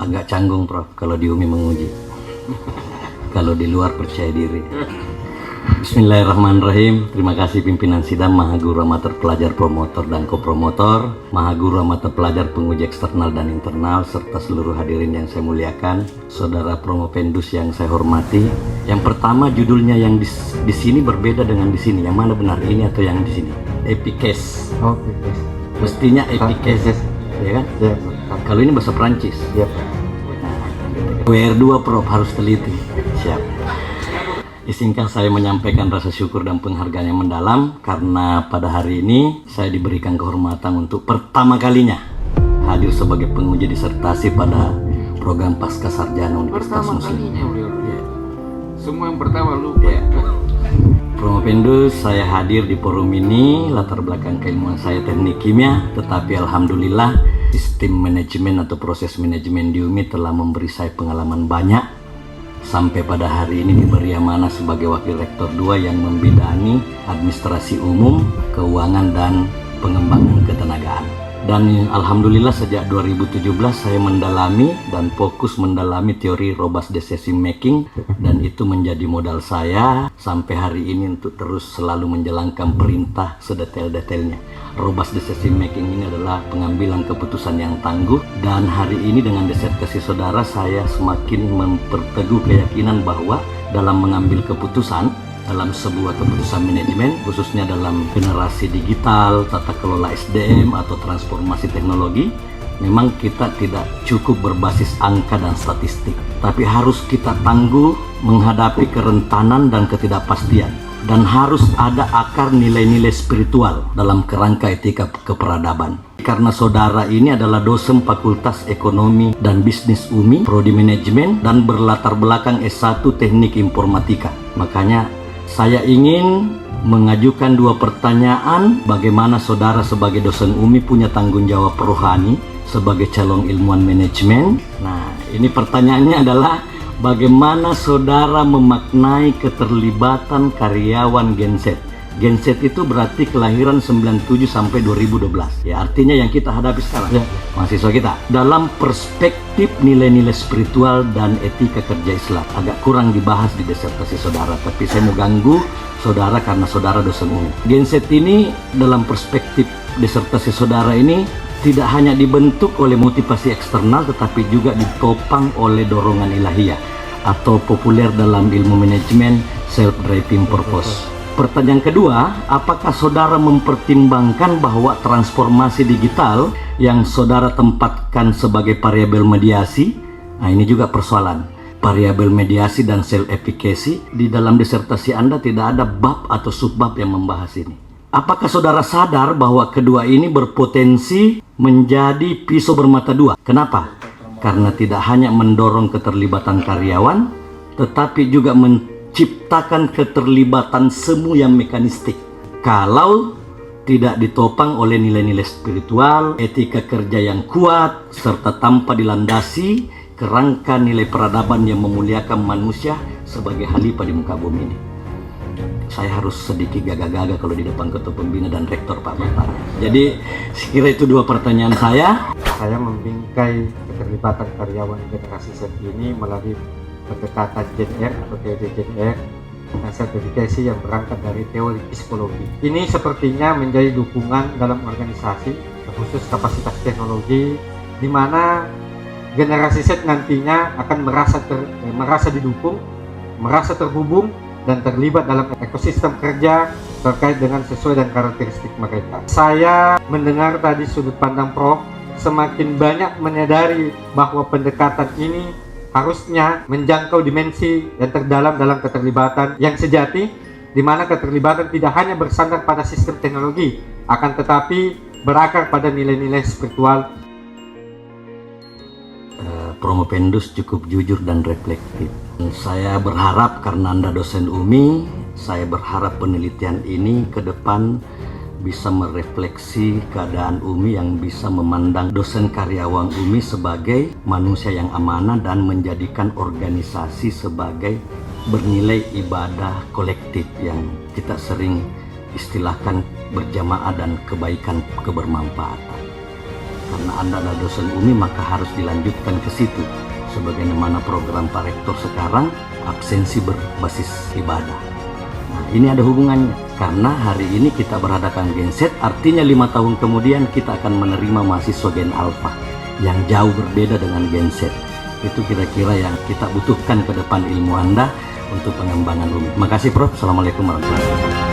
Agak canggung Prof kalau di UMI menguji. Kalau di luar percaya diri. Bismillahirrahmanirrahim. Terima kasih pimpinan sidang, Mahaguru Amatir Pelajar Promotor dan Kopromotor, Mahaguru Amatir Pelajar Penguji Eksternal dan Internal, serta seluruh hadirin yang saya muliakan, Saudara Promopendus yang saya hormati. Yang pertama, judulnya yang di sini berbeda dengan di sini. Yang mana benar, ini atau yang di sini? Epicase. Oh, Epicase. Mestinya Epicase, ya kan? Ya, Kalau ini bahasa Prancis. ya. WR2 Prof harus teliti. Siap. Izinkan saya menyampaikan rasa syukur dan penghargaan yang mendalam karena pada hari ini saya diberikan kehormatan untuk pertama kalinya hadir sebagai penguji disertasi pada program Pasca Sarjana Universitas Pertama Muslim. kalinya beliau. Ya. Semua yang pertama lu. Ya. Promopendus, saya hadir di forum ini, latar belakang keilmuan saya teknik kimia, tetapi alhamdulillah sistem manajemen atau proses manajemen di UMI telah memberi saya pengalaman banyak. Sampai pada hari ini diberi amanah sebagai Wakil Rektor 2 yang membidangi administrasi umum, keuangan, dan pengembangan ketenagaan. Dan alhamdulillah sejak 2017 saya mendalami dan fokus mendalami teori robust decision making, dan itu menjadi modal saya sampai hari ini untuk terus selalu menjalankan perintah sedetail-detailnya. Robust decision making ini adalah pengambilan keputusan yang tangguh, dan hari ini dengan disertasi saudara saya semakin memperteguh keyakinan bahwa dalam mengambil keputusan dalam sebuah keputusan manajemen, khususnya dalam generasi digital, tata kelola SDM atau transformasi teknologi, memang kita tidak cukup berbasis angka dan statistik, tapi harus kita tangguh menghadapi kerentanan dan ketidakpastian, dan harus ada akar nilai-nilai spiritual dalam kerangka etika keperadaban. Karena saudara ini adalah dosen Fakultas Ekonomi dan Bisnis UMI, Prodi Manajemen, dan berlatar belakang S1 Teknik Informatika. Makanya saya ingin mengajukan dua pertanyaan. Bagaimana saudara sebagai dosen UMI punya tanggung jawab rohani sebagai calon ilmuwan manajemen? Nah, ini pertanyaannya adalah bagaimana saudara memaknai keterlibatan karyawan Gen Z? Gen Z itu berarti kelahiran 97 sampai 2012. Ya, artinya yang kita hadapi sekarang, ya, mahasiswa kita. Dalam perspektif nilai-nilai spiritual dan etika kerja Islam. Agak kurang dibahas di disertasi saudara, tapi saya mau ganggu saudara karena saudara dosen UMI. Gen Z ini dalam perspektif disertasi saudara ini tidak hanya dibentuk oleh motivasi eksternal, tetapi juga ditopang oleh dorongan ilahiyah atau populer dalam ilmu manajemen self-driving purpose. Pertanyaan kedua, apakah saudara mempertimbangkan bahwa transformasi digital yang saudara tempatkan sebagai variabel mediasi? Nah, ini juga persoalan. Variabel mediasi dan self-efficacy, di dalam disertasi Anda tidak ada bab atau subbab yang membahas ini. Apakah saudara sadar bahwa kedua ini berpotensi menjadi pisau bermata dua? Kenapa? Karena tidak hanya mendorong keterlibatan karyawan, tetapi juga menciptakan keterlibatan semu yang mekanistik. Kalau tidak ditopang oleh nilai-nilai spiritual, etika kerja yang kuat, serta tanpa dilandasi kerangka nilai peradaban yang memuliakan manusia sebagai khalifah di muka bumi ini. Saya harus sedikit gagah-gagah kalau di depan ketua pembina dan rektor Pak bertanya. Jadi sekira itu dua pertanyaan saya. Saya membingkai keterlibatan karyawan generasi Z ini melalui pendekatan Gen R atau teori Gen R dan sertifikasi yang berangkat dari teori psikologi. Ini sepertinya menjadi dukungan dalam organisasi, khusus kapasitas teknologi, di mana generasi Z nantinya akan merasa didukung, merasa terhubung, dan terlibat dalam ekosistem kerja terkait dengan sesuai dan karakteristik mereka. Saya mendengar tadi sudut pandang Prof, semakin banyak menyadari bahwa pendekatan ini harusnya menjangkau dimensi yang terdalam dalam keterlibatan yang sejati, di mana keterlibatan tidak hanya bersandar pada sistem teknologi, akan tetapi berakar pada nilai-nilai spiritual. Promopendus cukup jujur dan reflektif. Saya berharap karena Anda dosen UMI, saya berharap penelitian ini ke depan bisa merefleksi keadaan UMI yang bisa memandang dosen karyawan UMI sebagai manusia yang amanah dan menjadikan organisasi sebagai bernilai ibadah kolektif yang kita sering istilahkan berjamaah dan kebaikan kebermanfaatan. Karena Anda adalah dosen UMI, maka harus dilanjutkan ke situ. Sebagaimana program Pak Rektor sekarang, absensi berbasis ibadah. Nah, ini ada hubungannya. Karena hari ini kita berhadapan Gen Z, artinya 5 tahun kemudian kita akan menerima mahasiswa Gen Alpha yang jauh berbeda dengan Gen Z. Itu kira-kira yang kita butuhkan ke depan ilmu Anda untuk pengembangan UMI. Makasih Prof. Assalamualaikum warahmatullahi wabarakatuh.